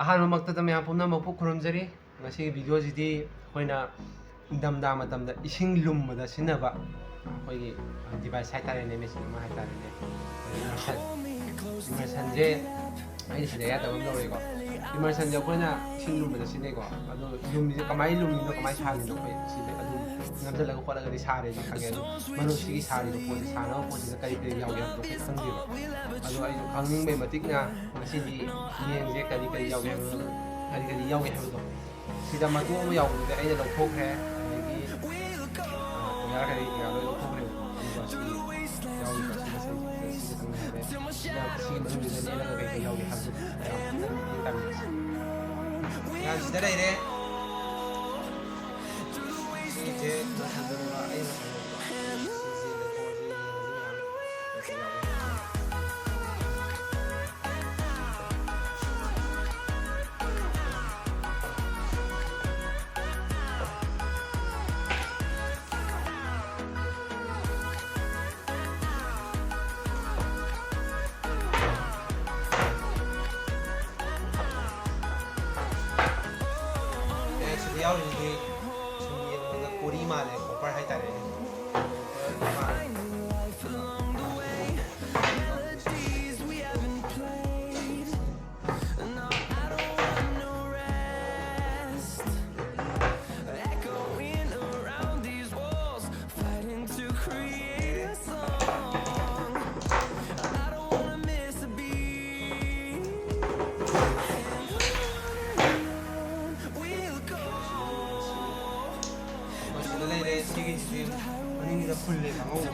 ꯑꯍꯥꯟꯕꯃꯛꯇꯗ ꯃꯌꯥꯝ ꯄꯨꯝꯅꯃꯛꯄꯨ ꯈꯨꯔꯨꯝꯖꯔꯤ ꯉꯁꯤꯒꯤ ꯚꯤꯗꯤꯑꯣꯁꯤꯗꯤ ꯑꯩꯈꯣꯏꯅ ꯏꯪꯊꯝꯊꯥ ꯃꯇꯝꯗ ꯏꯁꯤꯡ ꯂꯨꯝꯕꯗ ꯁꯤꯖꯤꯟꯅꯕ ꯑꯩꯈꯣꯏꯒꯤ ꯗꯤꯚꯥꯏꯁ ꯍꯥꯏꯇꯥꯔꯦꯅꯦ ꯃꯦꯆꯤꯟ ꯑꯃ ꯍꯥꯏꯇꯥꯔꯦꯅꯦ ꯏꯃꯔꯁꯟꯁꯦ ꯑꯩꯅ ꯁꯤꯗ ꯑꯌꯥꯗꯕ ꯑꯃ ꯂꯧꯔꯦꯀꯣ ꯏꯃꯔꯁꯟꯁꯦ ꯑꯩꯈꯣꯏꯅ ꯏꯁꯤꯡ ꯂꯨꯝꯕꯗ ꯁꯤꯖꯤꯟꯅꯩꯀꯣ ꯑꯗꯣ ꯂꯨꯝꯃꯤꯁꯦ ꯀꯃꯥꯏꯅ ꯂꯨꯝꯃꯤꯅꯣ ꯀꯃꯥꯏꯅ ꯁꯥꯔꯤꯅꯣ ꯑꯩꯈꯣꯏ ꯁꯤꯗ ꯑꯗꯨꯝ ꯅꯝꯁꯤꯜꯂꯒ ꯈꯣꯠꯂꯒꯗꯤ ꯁꯥꯔꯦꯗꯤ ꯈꯪꯉꯦ ꯑꯗꯣ ꯃꯅꯨꯡꯁꯤꯒꯤ ꯁꯥꯔꯤꯕ ꯄꯣꯠꯁꯦ ꯁꯥꯅꯕ ꯄꯣꯠꯁꯤꯗ ꯀꯔꯤ ꯀꯔꯤ ꯌꯥꯎꯒꯦ ꯍꯥꯏꯕꯗꯣ ꯑꯩꯈꯣꯏ ꯈꯪꯗꯦꯕ ꯑꯗꯣ ꯑꯩꯁꯨ ꯈꯪꯅꯤꯡꯕꯩ ꯃꯇꯤꯛꯅ ꯉꯁꯤꯗꯤ ꯌꯦꯡꯁꯦ ꯀꯔꯤ ꯀꯔꯤ ꯌꯥꯎꯒꯦ ꯍꯥꯏꯕꯗꯣ ꯁꯤꯗ ꯃꯇꯨꯡ ꯑꯃ ꯌꯥꯎꯕꯗꯨꯗꯤ ꯑꯩꯅ ꯂꯧꯊꯣꯛꯈ꯭ꯔꯦ ꯑꯗꯒꯤ ꯌꯥꯔ ꯀꯔꯤ ꯀꯌꯥ ꯂꯣꯏ ꯂꯧꯊꯣꯛꯈ꯭ꯔꯦ ꯑꯗꯨꯒ ꯁꯤꯒꯤ ꯌꯥꯎꯔꯤꯕ ꯁꯤ ꯃꯁꯤꯡꯁꯦ ꯁꯤꯒ ꯉꯥꯏꯔꯦ ꯁꯤꯒꯤ ꯃꯅꯨꯡꯁꯤꯗ ꯅꯦꯜꯂꯒ ꯀꯩ ꯀꯩ ꯌꯥꯎꯒꯦ ꯍꯥꯏꯕꯗꯣ ꯃꯌꯥꯝ ꯃꯇꯦꯡ ꯇꯥꯕꯤꯔꯁꯤ ꯃꯌꯥꯝ ꯁꯤꯗ ꯂꯩꯔꯦ ꯁꯤꯁꯦ ꯃꯁꯜꯗꯅꯦꯕ ꯑꯩ ꯃꯁꯜꯅꯦꯕ ꯁꯤꯁꯦ ꯂꯧꯊꯣꯛꯑꯁꯤ ꯌꯦꯡꯉꯁꯤ ꯃꯌꯥꯝ ꯀꯩ ꯀꯩ ꯌꯥꯎꯒꯦ ꯁꯤꯗ ꯌꯥꯎꯔꯤꯁꯤꯗꯤ ꯁꯨꯝ ꯌꯦꯡꯕꯗ ꯀꯣꯔꯤ ꯃꯥꯜꯂꯦ ꯀꯣꯄꯔ ꯍꯥꯏꯇꯥꯔꯦꯅꯦ 시기지 본인이가 풀래 방어가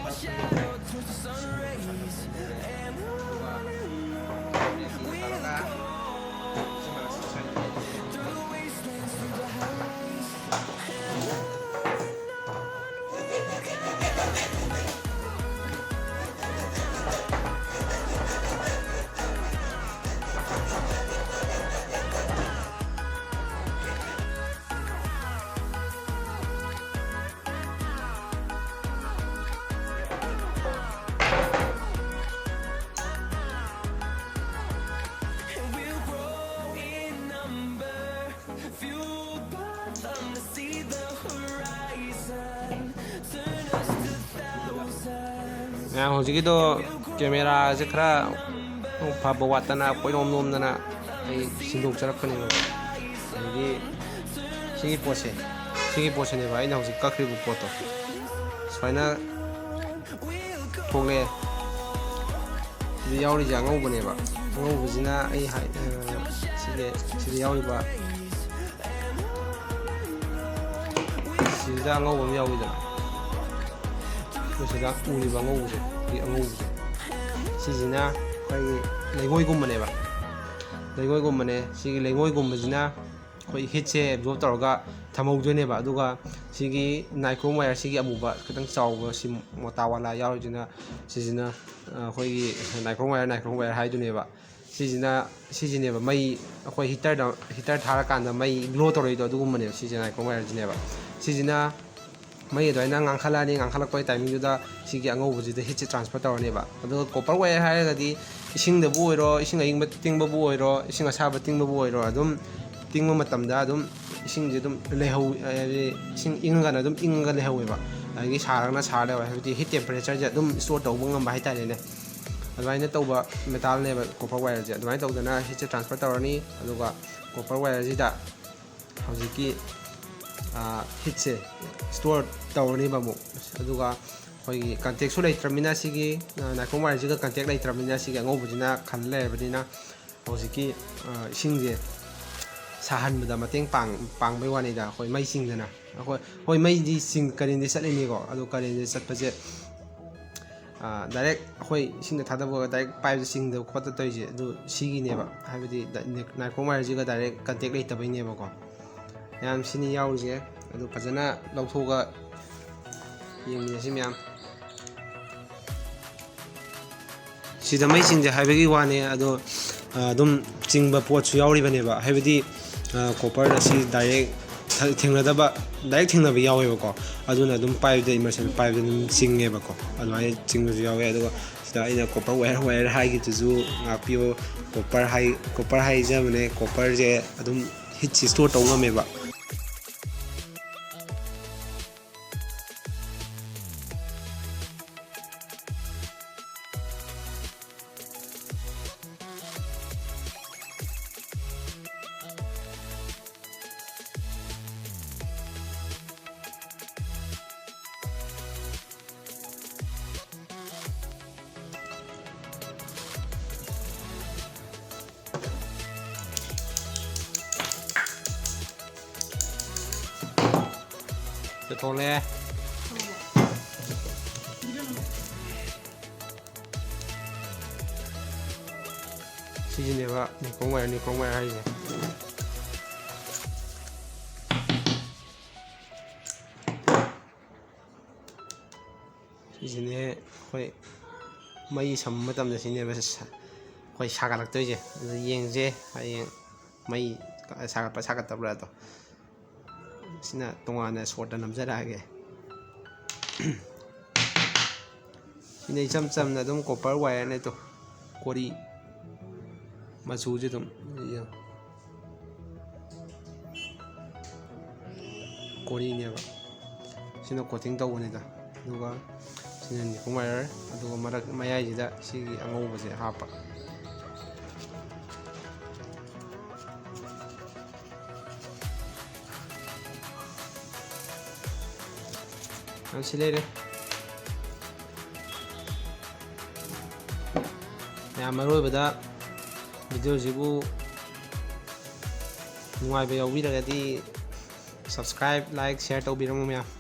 ꯍꯧꯖꯤꯛꯀꯤꯗꯣ ꯀꯦꯃꯦꯔꯥꯁꯦ ꯈꯔ ꯐꯕ ꯋꯥꯠꯇꯅ ꯀꯣꯏꯅꯣꯝ ꯅꯣꯝꯗꯅ ꯑꯩ ꯁꯤꯟꯗꯣꯛꯆꯔꯛꯄꯅꯦꯕ ꯑꯗꯒꯤ ꯁꯤꯒꯤ ꯄꯣꯠꯁꯤꯅꯦꯕ ꯑꯩꯅ ꯍꯧꯖꯤꯛ ꯀꯛꯈ꯭ꯔꯤꯕ ꯄꯣꯠꯇꯣ ꯁꯨꯃꯥꯏꯅ ꯊꯣꯛꯂꯛꯑꯦ ꯁꯤꯗ ꯌꯥꯎꯔꯤꯁꯦ ꯑꯉꯧꯕꯅꯦꯕ ꯑꯉꯧꯕꯁꯤꯅ ꯑꯩ ꯁꯤꯗ ꯌꯥꯎꯔꯤꯕ ꯁꯤꯗ ꯑꯉꯧꯕ ꯑꯃ ꯌꯥꯎꯋꯤꯗꯅ ꯁꯤꯗ ꯎꯔꯤꯕ ꯑꯉꯧꯕꯁꯦ ꯁꯤꯁꯤꯅ ꯑꯩꯈꯣꯏꯒꯤ ꯂꯩꯉꯣꯏꯒꯨꯝꯕꯅꯦ ꯁꯤꯒꯤ ꯂꯩꯉꯣꯏꯒꯨꯝꯕꯁꯤꯅ ꯑꯩꯈꯣই ꯍꯤꯠꯁꯦ ꯑꯦꯕꯖꯣꯔꯕ ꯇꯧꯔꯒ ꯊꯝꯍꯧꯗꯣꯏꯅꯦꯕ ꯑꯗꯨꯒ ꯁꯤꯒꯤ ꯅꯥꯏꯀ꯭ꯔꯣꯝ ꯋꯥꯌꯔ ꯁꯤꯒꯤ ꯑꯃꯨꯕ ꯈꯤꯇꯪ ꯆꯥꯎꯕ ꯁꯤ ꯃꯣꯇꯥ ꯋꯥꯂꯥ ꯌꯥꯎꯔꯤꯁꯤꯅ ꯁꯤꯁꯤꯅ ꯑꯩꯈꯣꯏꯒꯤ ꯅꯥꯏꯀ꯭ꯔꯣꯝ ꯋꯥꯌꯔ ꯍꯥꯏꯗꯨꯅꯦꯕ ꯁꯤꯁꯤꯅꯦꯕ ꯃꯩ ꯑꯩꯈꯣꯏ ꯍꯤꯇꯔ ꯊꯥꯔꯀꯥꯟꯗ ꯃꯩ ꯒ꯭ꯂꯣ ꯇꯧꯔꯛꯏꯗꯣ ꯑꯗꯨꯒꯨꯝꯕꯅꯦꯕ ꯁꯤꯁꯦ ꯅꯥꯏꯀ꯭ꯔꯣꯝ ꯋꯥꯌꯔꯁꯤꯅꯦꯕ ꯁꯤꯁꯤꯅ ꯃꯩ ꯑꯗꯨꯃꯥꯏꯅ ꯉꯥꯡꯈꯠꯂꯛꯄꯒꯤ ꯇꯥꯏꯃꯤꯡꯗꯨꯗ ꯁꯤꯒꯤ ꯑꯉꯧꯕꯁꯤꯗ ꯍꯤꯠꯁꯦ ꯇ꯭ꯔꯥꯟꯁꯐꯔ ꯇꯧꯔꯅꯦꯕ ꯑꯗꯨꯒ ꯀꯣꯄꯔ ꯋꯥꯌꯔ ꯍꯥꯏꯔꯒꯗꯤ ꯏꯁꯤꯡꯗꯕꯨ ꯑꯣꯏꯔꯣ ꯏꯁꯤꯡ ꯑꯏꯪꯕ ꯇꯤꯡꯕꯕꯨ ꯑꯣꯏꯔꯣ ꯏꯁꯤꯡ ꯑꯁꯥꯕ ꯇꯤꯡꯕꯕꯨ ꯑꯣꯏꯔꯣ ꯑꯗꯨꯝ ꯇꯤꯡꯕ ꯃꯇꯝꯗ ꯑꯗꯨꯝ ꯏꯁꯤꯡꯁꯦ ꯑꯗꯨꯝ ꯏꯁꯤꯡ ꯏꯪꯉꯒꯅ ꯑꯗꯨꯝ ꯏꯪꯉꯒ ꯂꯩꯍꯧꯋꯦꯕ ꯑꯗꯒꯤ ꯁꯥꯔꯒꯅ ꯁꯥꯔ ꯂꯩꯍꯧꯋꯦ ꯍꯥꯏꯕꯗꯤ ꯍꯤꯠ ꯇꯦꯝꯄꯔꯦꯆꯔꯁꯦ ꯑꯗꯨꯝ ꯁ꯭ꯇꯣꯔ ꯇꯧꯕ ꯉꯝꯕ ꯍꯥꯏꯇꯥꯔꯦꯅꯦ ꯑꯗꯨꯃꯥꯏꯅ ꯇꯧꯕ ꯃꯦꯇꯥꯜꯅꯦꯕ ꯀꯣꯄꯔ ꯋꯥꯌꯔꯁꯦ ꯑꯗꯨꯃꯥꯏꯅ ꯇꯧꯗꯅ ꯍꯤꯠꯁꯦ ꯇ꯭ꯔꯥꯟꯁꯐꯔ ꯇꯧꯔꯅꯤ ꯑꯗꯨꯒ ꯀꯣꯄꯔ ꯋꯥꯌꯔꯁꯤꯗ ꯍꯧꯖꯤꯛꯀꯤ ꯍꯤꯠꯁꯦ ꯁ꯭ꯇꯣꯔ ꯇꯧꯔꯅꯤꯕ ꯑꯃꯨꯛ ꯑꯗꯨꯒ ꯑꯩꯈꯣꯏꯒꯤ ꯀꯟꯇꯦꯛꯁꯨ ꯂꯩꯇ꯭ꯔꯕꯅꯤꯅ ꯁꯤꯒꯤ ꯅꯥꯏꯀ꯭ꯔꯣꯝ ꯋꯥꯌꯔꯁꯤꯒ ꯀꯟꯇꯦꯛ ꯂꯩꯇ꯭ꯔꯕꯅꯤꯅ ꯁꯤꯒꯤ ꯑꯉꯧꯕꯁꯤꯅ ꯈꯜ ꯂꯩꯔꯕꯅꯤꯅ ꯍꯧꯖꯤꯛꯀꯤ ꯏꯁꯤꯡꯁꯦ ꯁꯥꯍꯟꯕꯗ ꯃꯇꯦꯡ ꯄꯥꯡꯕꯩ ꯋꯥꯅꯤꯗ ꯑꯩꯈꯣই ꯃꯩ ꯆꯤꯡꯗꯅ ꯍꯣꯏ ꯃꯩꯗꯤ ꯀꯔꯦꯟꯗꯤ ꯆꯠꯂꯤꯅꯤꯀꯣ ꯑꯗꯣ ꯀꯔꯦꯟꯁꯦ ꯆꯠꯄꯁꯦ ꯗꯥꯏꯔꯦꯛ ꯑꯩꯈꯣꯏ ꯏꯁꯤꯡꯗ ꯊꯥꯗꯕꯒ ꯗꯥꯏꯔꯦꯛ ꯄꯥꯏꯞꯇ ꯆꯤꯡꯗꯕ ꯈꯣꯠꯇ ꯇꯧꯔꯤꯁꯦ ꯑꯗꯨ ꯁꯤꯒꯤꯅꯦꯕ ꯍꯥꯏꯕꯗꯤ ꯅꯥꯏꯀ꯭ꯔꯣꯝ ꯋꯥꯌꯔꯁꯤꯒ ꯗꯥꯏꯔꯦꯛ ꯀꯟꯇꯦꯛ ꯂꯩꯇꯕꯩꯅꯦꯕꯀꯣ ꯃꯌꯥꯝ ꯁꯤꯅꯤ ꯌꯥꯎꯔꯤꯁꯦ ꯑꯗꯨ ꯐꯖꯅ ꯂꯧꯊꯣꯛꯑꯒ ꯌꯦꯡꯃꯤꯟꯅꯁꯤ ꯃꯌꯥꯝ ꯁꯤꯗ ꯃꯩ ꯆꯤꯡꯖꯦ ꯍꯥꯏꯕꯒꯤ ꯋꯥꯅꯦ ꯑꯗꯣ ꯑꯗꯨꯝ ꯆꯤꯡꯕ ꯄꯣꯠꯁꯨ ꯌꯥꯎꯔꯤꯕꯅꯦꯕ ꯍꯥꯏꯕꯗꯤ ꯀꯣꯄꯔꯗ ꯁꯤ ꯗꯥꯏꯔꯦꯛ ꯊꯦꯡꯅꯕ ꯌꯥꯎꯋꯦꯕꯀꯣ ꯑꯗꯨꯅ ꯑꯗꯨꯝ ꯏꯃꯔꯁꯟ ꯄꯥꯏꯞꯇ ꯑꯗꯨꯝ ꯆꯤꯡꯉꯦꯕꯀꯣ ꯑꯗꯨꯃꯥꯏꯅ ꯆꯤꯡꯕꯁꯨ ꯌꯥꯎꯋꯦ ꯑꯗꯨꯒ ꯁꯤꯗ ꯑꯩꯅ ꯀꯣꯄꯔ ꯋꯥꯌꯔ ꯍꯥꯏꯈꯤꯕꯗꯨꯁꯨ ꯉꯥꯛꯄꯤꯌꯣ ꯀꯣꯄꯔ ꯍꯥꯏꯖꯕꯅꯦ ꯀꯣꯄꯔꯁꯦ ꯑꯗꯨꯝ ꯍꯤꯠꯁꯤ ꯁ꯭ꯇꯣꯔ ꯇꯧ ꯉꯝꯃꯦꯕ ꯊꯣꯛꯂꯛꯑꯦ ꯁꯤꯁꯤꯅꯦꯕ ꯅꯤꯀꯣꯡ ꯋꯥꯌꯔ ꯍꯥꯏꯁꯦ ꯁꯤꯁꯤꯅꯦ ꯑꯩꯈꯣꯏ ꯃꯩ ꯁꯝꯕ ꯃꯇꯝꯗ ꯁꯤꯅꯦꯕ ꯑꯩꯈꯣꯏ ꯁꯥꯒꯠꯂꯛꯇꯣꯏꯁꯦ ꯑꯗꯨ ꯌꯦꯡꯁꯦ ꯍꯌꯦꯡ ꯃꯩ ꯁꯥꯒꯠꯇꯕ꯭ꯔꯥ ꯑꯗꯣ ꯁꯤꯅ ꯇꯣꯉꯥꯟꯅ ꯁꯣꯔꯠꯇ ꯅꯝꯖꯔꯛꯑꯒꯦ ꯁꯤꯅ ꯏꯆꯝ ꯆꯝꯅ ꯑꯗꯨꯝ ꯀꯣꯄꯔ ꯋꯥꯌꯔꯅꯦ ꯇꯣ ꯀꯣꯔꯤ ꯃꯆꯨꯁꯦ ꯑꯗꯨꯝ ꯀꯣꯔꯤꯅꯦꯕ ꯁꯤꯅ ꯀꯣꯇꯤꯡ ꯇꯧꯕꯅꯤꯗ ꯑꯗꯨꯒ ꯁꯤꯅ ꯅꯤꯀꯣꯡ ꯋꯥꯌꯔ ꯑꯗꯨꯒ ꯃꯌꯥꯏꯁꯤꯗ ꯁꯤꯒꯤ ꯑꯉꯧꯕꯁꯦ ꯍꯥꯞꯄ ꯁꯤ ꯂꯩꯔꯦ ꯌꯥꯝ ꯑꯔꯣꯏꯕꯗ ꯚꯤꯗꯤꯑꯣꯁꯤꯕꯨ ꯅꯨꯡꯉꯥꯏꯕ ꯌꯥꯎꯕꯤꯔꯒꯗꯤ ꯁꯕꯁꯀ꯭ꯔꯥꯏꯕ ꯂꯥꯏꯛ ꯁꯤꯌꯔ ꯇꯧꯕꯤꯔꯝꯃꯨ ꯃꯌꯥꯝ